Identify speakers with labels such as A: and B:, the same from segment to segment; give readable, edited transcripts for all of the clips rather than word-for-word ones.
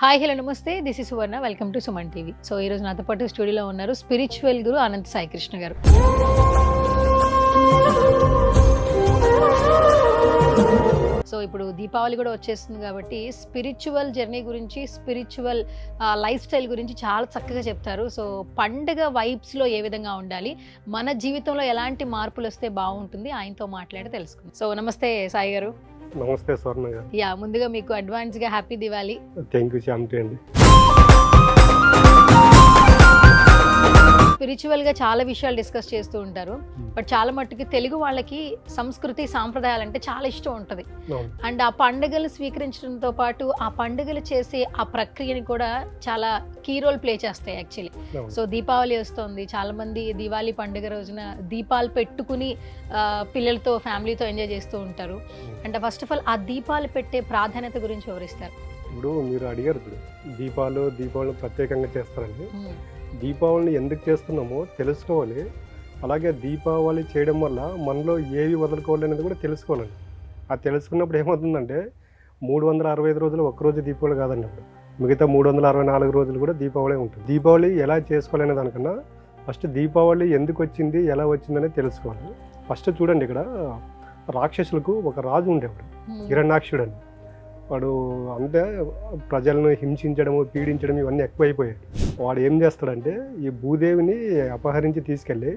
A: Hi hello నమస్తే this is Suvarna welcome to Suman TV. So ఈరోజు నాతో పాటు స్టూడియోలో ఉన్నారు స్పిరిచువల్ గురు అనంత సాయి కృష్ణ గారు. సో ఇప్పుడు దీపావళి కూడా వచ్చేస్తుంది కాబట్టి స్పిరిచువల్ జర్నీ గురించి, స్పిరిచువల్ లైఫ్ స్టైల్ గురించి చాలా చక్కగా చెప్తారు. సో పండుగ వైబ్స్లో ఏ విధంగా ఉండాలి, మన జీవితంలో ఎలాంటి మార్పులు వస్తే బాగుంటుంది, ఆయనతో మాట్లాడి తెలుసుకుందాం. సో నమస్తే సాయి గారు.
B: నమస్తే స్వర్ణ గారు.
A: యా, ముందుగా మీకు అడ్వాన్స్గా హ్యాపీ దివాళీ.
B: థ్యాంక్ యూ శాంతి అండి.
A: స్పిరిచువల్గా చాలా విషయాలు డిస్కస్ చేస్తూ ఉంటారు. బట్ చాలా మట్టుకి తెలుగు వాళ్ళకి సంస్కృతి సాంప్రదాయాలు అంటే చాలా ఇష్టం ఉంటుంది. అండ్ ఆ పండుగలు స్వీకరించడంతో పాటు ఆ పండుగలు చేసే ఆ ప్రక్రియని కూడా చాలా కీ రోల్ ప్లే చేస్తాయి యాక్చువల్లీ. సో దీపావళి వస్తుంది, చాలా మంది దీపావళి పండుగ రోజున దీపాలు పెట్టుకుని పిల్లలతో ఫ్యామిలీతో ఎంజాయ్ చేస్తూ ఉంటారు. అండ్ ఫస్ట్ ఆఫ్ ఆల్ ఆ దీపాలు పెట్టే ప్రాధాన్యత గురించి వివరిస్తారు.
B: ఇప్పుడు మీరు అడిగారు, ఇప్పుడు దీపావళి ప్రత్యేకంగా చేస్తారండి. దీపావళిని ఎందుకు చేస్తున్నామో తెలుసుకోవాలి. అలాగే దీపావళి చేయడం వల్ల మనలో ఏవి వదులుకోవాలి అనేది కూడా తెలుసుకోవాలండి. అది తెలుసుకున్నప్పుడు ఏమవుతుందంటే 365 రోజులు ఒక్కరోజు దీపావళి కాదండి. అప్పుడు మిగతా 364 రోజులు కూడా దీపావళి ఉంటుంది. దీపావళి ఎలా చేసుకోవాలనే దానికన్నా ఫస్ట్ దీపావళి ఎందుకు వచ్చింది, ఎలా వచ్చిందనేది తెలుసుకోవాలి. ఫస్ట్ చూడండి, ఇక్కడ రాక్షసులకు ఒక రాజు ఉండేవాడు, హిరణ్యాక్షుడు అని. వాడు అంటే ప్రజలను హింసించడము, పీడించడం ఇవన్నీ ఎక్కువైపోయాయి. వాడు ఏం చేస్తాడంటే ఈ భూదేవిని అపహరించి తీసుకెళ్ళి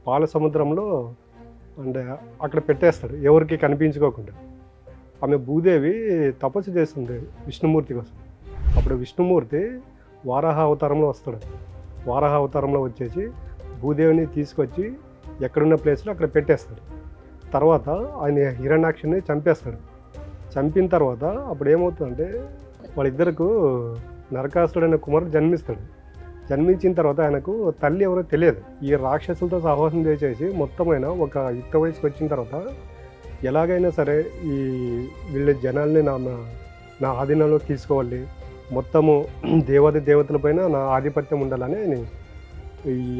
B: పాల సముద్రంలో అంటే అక్కడ పెట్టేస్తాడు, ఎవరికి కనిపించుకోకుండా. ఆమె భూదేవి తపస్సు చేస్తుంది విష్ణుమూర్తి కోసం. అప్పుడు విష్ణుమూర్తి వారాహ అవతారంలో వస్తాడు. వారాహ అవతారంలో వచ్చేసి భూదేవిని తీసుకొచ్చి ఎక్కడున్న ప్లేస్లో అక్కడ పెట్టేస్తాడు. తర్వాత ఆయన హిరణ్యాక్షుని చంపేస్తాడు. చంపిన తర్వాత అప్పుడు ఏమవుతుందంటే వాళ్ళిద్దరకు నరకాసురుడు అనే కుమారుడు జన్మిస్తాడు. జన్మించిన తర్వాత ఆయనకు తల్లి ఎవరో తెలియదు. ఈ రాక్షసులతో సహవాసం చేసేసి మొత్తమైన ఒక యుక్త వయసుకు వచ్చిన తర్వాత ఎలాగైనా సరే ఈ వీళ్ళ జనాల్ని నా ఆధీనంలో తీసుకోవాలి, మొత్తము దేవాది దేవతలపైన నా ఆధిపత్యం ఉండాలని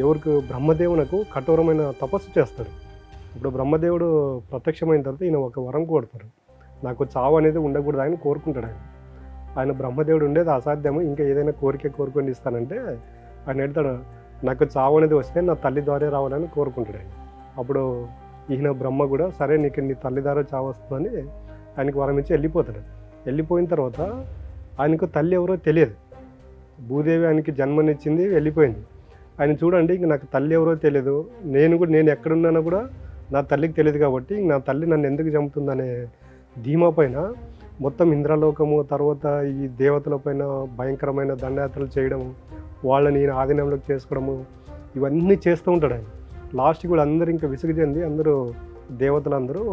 B: ఎవరికి బ్రహ్మదేవునకు కఠోరమైన తపస్సు చేస్తాడు. ఇప్పుడు బ్రహ్మదేవుడు ప్రత్యక్షమైన తర్వాత ఈయన ఒక వరం కోరుతారు, నాకు చావు అనేది ఉండకూడదు అని కోరుకుంటాడు. ఆయన బ్రహ్మదేవుడు ఉండేది అసాధ్యము, ఇంకా ఏదైనా కోరుకొని ఇస్తానంటే ఆయన వెళ్తాడు, నాకు చావు అనేది వస్తే నా తల్లి ద్వారా రావాలని కోరుకుంటాడు ఆయన. అప్పుడు ఈయన బ్రహ్మ కూడా సరే నీకు నీ తల్లి ద్వారా చావు వస్తుందని ఆయనకు వరం ఇచ్చి వెళ్ళిపోతాడు. వెళ్ళిపోయిన తర్వాత ఆయనకు తల్లి ఎవరో తెలియదు. భూదేవి ఆయనకి జన్మనిచ్చింది, వెళ్ళిపోయింది. ఆయన చూడండి, ఇంక నాకు తల్లి ఎవరో తెలియదు, నేను ఎక్కడున్నానో కూడా నా తల్లికి తెలియదు, కాబట్టి నా తల్లి నన్ను ఎందుకు చంపుతుందనే ధీమా పైన మొత్తం ఇంద్రలోకము, తర్వాత ఈ దేవతల పైన భయంకరమైన దండయాత్రలు చేయడము, వాళ్ళని ఈయన ఆధీనంలోకి చేసుకోవడము, ఇవన్నీ చేస్తూ ఉంటాడు ఆయన. లాస్ట్కి కూడా అందరూ ఇంకా విసుగు చెంది అందరూ దేవతలందరూ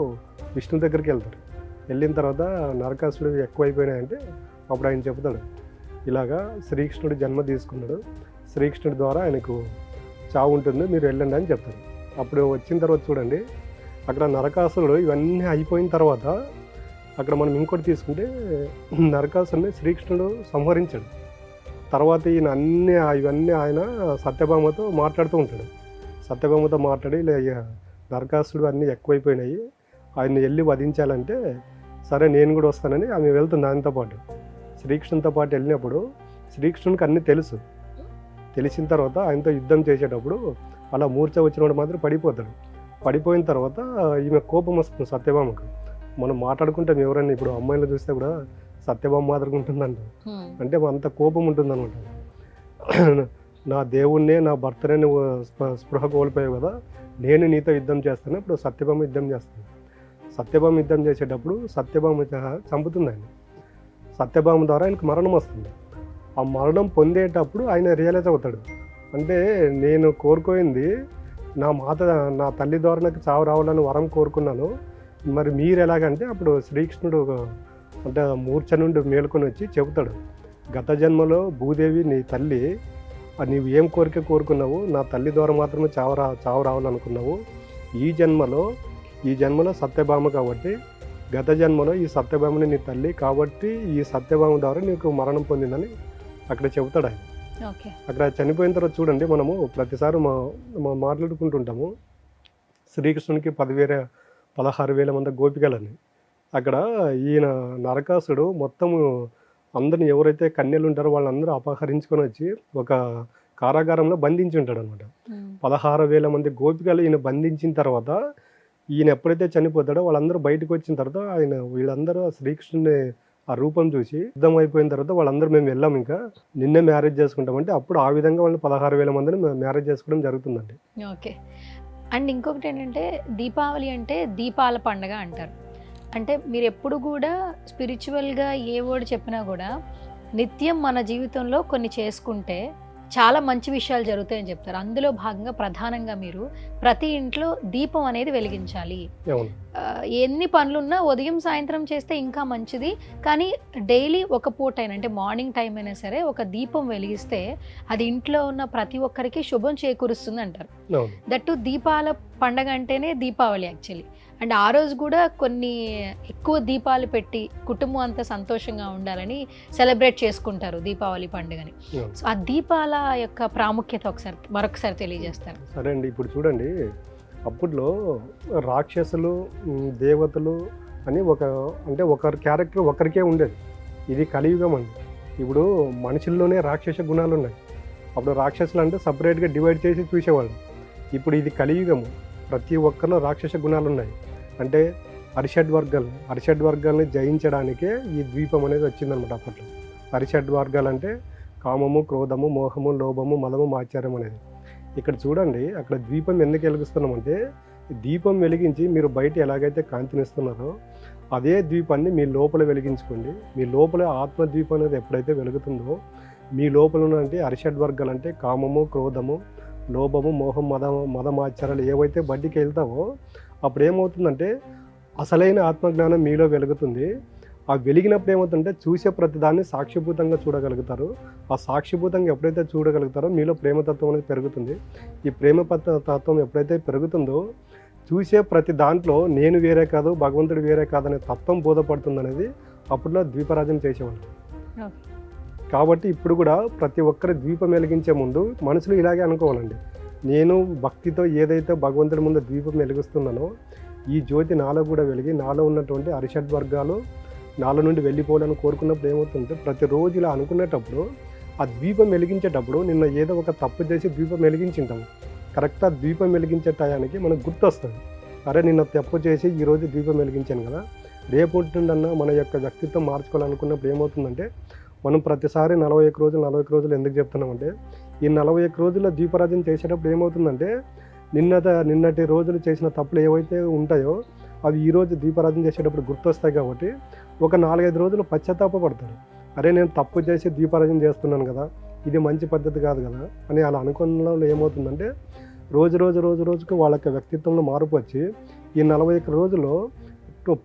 B: విష్ణు దగ్గరికి వెళ్తారు. వెళ్ళిన తర్వాత నరకాసుడు ఎక్కువైపోయినాయంటే అప్పుడు ఆయన చెప్తాడు, ఇలాగా శ్రీకృష్ణుడు జన్మ తీసుకున్నాడు, శ్రీకృష్ణుడి ద్వారా ఆయనకు చావు ఉంటుంది, మీరు వెళ్ళండి అని చెప్తాడు. అప్పుడు వచ్చిన తర్వాత చూడండి, అక్కడ నరకాసురుడు ఇవన్నీ అయిపోయిన తర్వాత అక్కడ మనం ఇంకోటి తీసుకుంటే నరకాసురుని శ్రీకృష్ణుడు సంహరించాడు. తర్వాత ఇవన్నీ ఆయన సత్యభామతో మాట్లాడుతూ ఉంటాడు. సత్యభామతో మాట్లాడి ఇలా నరకాసురుడు అన్నీ ఎక్కువైపోయినాయి, ఆయన్ని వెళ్ళి వధించాలంటే సరే నేను కూడా వస్తానని ఆమె వెళ్తుంది. ఆయనతో పాటు శ్రీకృష్ణునితో పాటు వెళ్ళినప్పుడు శ్రీకృష్ణునికి అన్నీ తెలిసిన తర్వాత ఆయనతో యుద్ధం చేసేటప్పుడు అలా మూర్ఛ వచ్చినప్పుడు మాత్రం పడిపోతాడు. పడిపోయిన తర్వాత ఈమె కోపం వస్తుంది సత్యభామకు. మనం మాట్లాడుకుంటాం, ఎవరైనా ఇప్పుడు అమ్మాయిలు చూస్తే కూడా సత్యభామ మాదిరిగా ఉంటుందంట, అంటే అంత కోపం ఉంటుంది అనమాట. నా దేవుణ్ణే, నా భర్తనే నువ్వు స్పృహ కోల్పోయావు కదా, నేను నీతో యుద్ధం చేస్తాను. ఇప్పుడు సత్యభామ యుద్ధం చేస్తాను. సత్యభామ యుద్ధం చేసేటప్పుడు సత్యభామ చంపుతుంది ఆయన. సత్యభామ ద్వారా ఆయనకు మరణం వస్తుంది. ఆ మరణం పొందేటప్పుడు ఆయన రియలైజ్ అవుతాడు, అంటే నేను కోరుకోయింది నా తల్లి ద్వారా నాకు చావు రావాలని వరం కోరుకున్నాను, మరి మీరు ఎలాగంటే అప్పుడు శ్రీకృష్ణుడు అంటే మూర్ఛ నుండి మేలుకొని వచ్చి చెబుతాడు, గత జన్మలో భూదేవి నీ తల్లి, నీవు ఏం కోరిక కోరుకున్నావు, నా తల్లి ద్వారా మాత్రమే చావు రావాలనుకున్నావు. ఈ జన్మలో సత్యభామ కాబట్టి గత జన్మలో ఈ సత్యభామని నీ తల్లి కాబట్టి ఈ సత్యభామ ద్వారా నీకు మరణం పొందిందని అక్కడ చెబుతాడు ఆయన. అక్కడ చనిపోయిన తర్వాత చూడండి, మనము ప్రతిసారి మాట్లాడుకుంటుంటాము శ్రీకృష్ణునికి 16,000 మంది గోపికలని. అక్కడ ఈయన నరకాసుడు మొత్తము అందరిని ఎవరైతే కన్యలు ఉంటారో వాళ్ళందరూ అపహరించుకొని వచ్చి ఒక కారాగారంలో బంధించి ఉంటాడు అనమాట. 16,000 మంది గోపికలు ఈయన బంధించిన తర్వాత ఈయన ఎప్పుడైతే చనిపోతాడో వాళ్ళందరూ బయటకు వచ్చిన తర్వాత వీళ్ళందరూ శ్రీకృష్ణుని ఆ రూపం చూసి యుద్ధం అయిపోయిన తర్వాత వాళ్ళందరూ మేము వెళ్ళాం, ఇంకా నిన్నే మ్యారేజ్ చేసుకుంటామంటే అప్పుడు ఆ విధంగా వాళ్ళు 16,000 మందిని మ్యారేజ్ చేసుకోవడం జరుగుతుందండి.
A: ఓకే. అండ్ ఇంకొకటి ఏంటంటే దీపావళి అంటే దీపాల పండగ అంటారు. అంటే మీరు ఎప్పుడు కూడా స్పిరిచువల్గా ఏ వర్డ్ చెప్పినా కూడా నిత్యం మన జీవితంలో కొన్ని చేసుకుంటే చాలా మంచి విషయాలు జరుగుతాయని చెప్తారు. అందులో భాగంగా ప్రధానంగా మీరు ప్రతి ఇంట్లో దీపం అనేది వెలిగించాలి. ఎన్ని పనులున్నా ఉదయం సాయంత్రం చేస్తే ఇంకా మంచిది, కానీ డైలీ ఒక పూట అయినా అంటే మార్నింగ్ టైం అయినా సరే ఒక దీపం వెలిగిస్తే అది ఇంట్లో ఉన్న ప్రతి ఒక్కరికి శుభం చేకూరుస్తుంది అంటారు. దట్టు దీపాల పండగ అంటేనే దీపావళి యాక్చువల్లీ. అండ్ ఆ రోజు కూడా కొన్ని ఎక్కువ దీపాలు పెట్టి కుటుంబం అంతా సంతోషంగా ఉండాలని సెలబ్రేట్ చేసుకుంటారు దీపావళి పండుగని. సో ఆ దీపాల యొక్క ప్రాముఖ్యత మరొకసారి తెలియజేస్తారు.
B: సరే అండి, ఇప్పుడు చూడండి, అప్పట్లో రాక్షసులు దేవతలు అని ఒకరి క్యారెక్టర్ ఒకరికే ఉండేది. ఇది కలియుగం అండి. ఇప్పుడు మనుషుల్లోనే రాక్షస గుణాలు ఉన్నాయి. అప్పుడు రాక్షసులు అంటే సపరేట్గా డివైడ్ చేసి చూసేవాళ్ళు. ఇప్పుడు ఇది కలియుగము, ప్రతి ఒక్కరిలో రాక్షస గుణాలు ఉన్నాయి. అంటే అరిషడ్ వర్గాల్ని జయించడానికే ఈ ద్వీపం అనేది వచ్చిందనమాట. అప్పట్లో అరిషడ్ వర్గాలు అంటే కామము, క్రోధము, మోహము, లోభము, మదము, మాత్సర్యం అనేది. ఇక్కడ చూడండి, అక్కడ దీపం ఎందుకు వెలిగిస్తున్నామంటే దీపం వెలిగించి మీరు బయట ఎలాగైతే కాంతినిస్తున్నారో అదే దీపాన్ని మీ లోపల వెలిగించుకోండి. మీ లోపల ఆత్మద్వీపం అనేది ఎప్పుడైతే వెలుగుతుందో మీ లోపల ఉన్నంటే అరిషడ్ వర్గాలు అంటే కామము, క్రోధము, లోభము, మోహం, మదమాచారాలు ఏవైతే బడ్డీకి వెళ్తావో అప్పుడు ఏమవుతుందంటే అసలైన ఆత్మజ్ఞానం మీలో వెలుగుతుంది. ఆ వెలిగినప్పుడు ఏమవుతుందంటే చూసే ప్రతిదాన్ని సాక్షిభూతంగా చూడగలుగుతారు. ఆ సాక్షిభూతంగా ఎప్పుడైతే చూడగలుగుతారో మీలో ప్రేమతత్వం అనేది పెరుగుతుంది. ఈ తత్వం ఎప్పుడైతే పెరుగుతుందో చూసే ప్రతి దాంట్లో నేను వేరే కాదు, భగవంతుడు వేరే కాదనే తత్వం బోధపడుతుంది అనేది అప్పుడులో ద్వీపరాజం చేసేవాళ్ళు. కాబట్టి ఇప్పుడు కూడా ప్రతి ఒక్కరి దీపం వెలిగించే ముందు మనసులో ఇలాగే అనుకోవాలండి, నేను భక్తితో ఏదైతే భగవంతుడి ముందు దీపం వెలిగిస్తున్నానో ఈ జ్యోతి నాలో కూడా వెలిగి నాలో ఉన్నటువంటి అరిషడ్ వర్గాలు నాలో నుండి వెళ్ళిపోవాలని కోరుకున్నప్పుడు ఏమవుతుందంటే ప్రతిరోజు ఇలా అనుకునేటప్పుడు ఆ దీపం వెలిగించేటప్పుడు నిన్న ఏదో ఒక తప్పు చేసి దీపం వెలిగించింటాము. కరెక్ట్గా దీపం వెలిగించే టయానికి మనకు గుర్తు వస్తుంది, అరే నిన్న తప్పు చేసి ఈరోజు దీపం వెలిగించాను కదా, రేపు ఉంటుందన్న మన యొక్క వ్యక్తిత్వం మార్చుకోవాలనుకున్నప్పుడు ఏమవుతుందంటే మనం ప్రతిసారి 41 రోజులు ఎందుకు చెప్తున్నామంటే ఈ 41 రోజుల్లో దీపారాధన చేసేటప్పుడు ఏమవుతుందంటే నిన్నటి రోజులు చేసిన తప్పులు ఏవైతే ఉంటాయో అవి ఈరోజు దీపారాధన చేసేటప్పుడు గుర్తొస్తాయి. కాబట్టి ఒక 4-5 రోజులు పశ్చాత్తాపడతారు, అరే నేను తప్పు చేసి దీపారాధన చేస్తున్నాను కదా, ఇది మంచి పద్ధతి కాదు కదా అని అలా అనుకున్న ఏమవుతుందంటే రోజుకు వాళ్ళ యొక్క వ్యక్తిత్వంలో మార్పు వచ్చి ఈ 41 రోజుల్లో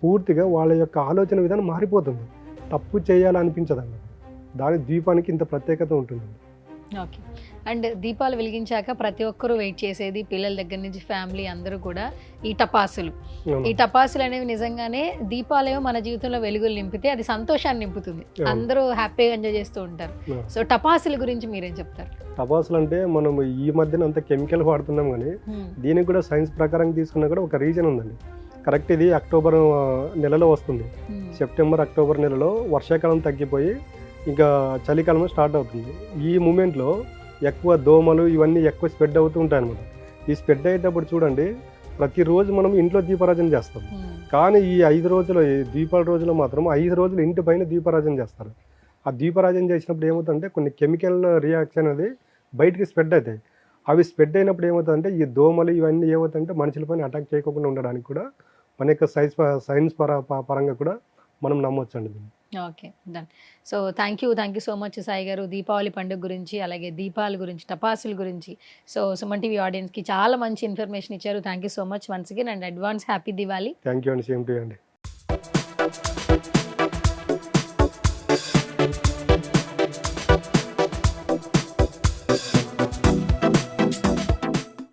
B: పూర్తిగా వాళ్ళ యొక్క ఆలోచన విధానం మారిపోతుంది. తప్పు చేయాలనిపించదండి, దాని దీపానికి ఇంత ప్రత్యేకత ఉంటుంది.
A: ఓకే. అండ్ దీపాలు వెలిగించాక ప్రతి ఒక్కరూ వెయిట్ చేసేది, పిల్లల దగ్గర నుంచి ఫ్యామిలీ అందరూ కూడా ఈ టపాసులు. ఈ టపాసులు అనేవి నిజంగానే దీపాలేమో మన జీవితంలో వెలుగులు నింపితే అది సంతోషాన్ని నింపుతుంది, అందరూ హ్యాపీగా ఎంజాయ్ చేస్తూ ఉంటారు. సో టపాసుల గురించి మీరేం చెప్తారు?
B: టపాసులు అంటే మనం ఈ మధ్యన అంత కెమికల్ వాడుతున్నాం, కానీ దీనికి కూడా సైన్స్ ప్రకారం తీసుకున్నా కూడా ఒక రీజన్ ఉందండి. కరెక్ట్, ఇది అక్టోబర్ నెలలో వస్తుంది. సెప్టెంబర్ అక్టోబర్ నెలలో వర్షాకాలం తగ్గిపోయి ఇంకా చలికాలం స్టార్ట్ అవుతుంది. ఈ మూమెంట్లో ఎక్కువ దోమలు ఇవన్నీ ఎక్కువ స్ప్రెడ్ అవుతూ ఉంటాయి అన్నమాట. ఈ స్ప్రెడ్ అయ్యేటప్పుడు చూడండి ప్రతిరోజు మనం ఇంట్లో దీపారాధన చేస్తాం, కానీ ఈ 5 రోజులు దీపాల రోజులో మాత్రం 5 రోజులు ఇంటి పైన దీపారాధన చేస్తారు. ఆ దీపారాధన చేసినప్పుడు ఏమవుతుందంటే కొన్ని కెమికల్ రియాక్షన్ అనేది బయటికి స్ప్రెడ్ అవుతాయి. అవి స్ప్రెడ్ అయినప్పుడు ఏమవుతుందంటే ఈ దోమలు ఇవన్నీ ఏమవుతాయంటే మనుషులపైన అటాక్ చేయకుండా ఉండడానికి కూడా మన యొక్క సైన్స్ పరంగా కూడా మనం నమ్మొచ్చండి దీన్ని.
A: Okay, done. So thank you so much Sai గారు, దీపావళి పండుగ గురించి అలాగే దీపాల గురించి టపాసుల గురించి సో సుమన్ టీవీ ఆడియన్స్కి చాలా మంచి ఇన్ఫర్మేషన్ ఇచ్చారు. Thank you so much once again and advance happy Diwali.
B: Thank you అండి, సేమ్ టు యూ అండి.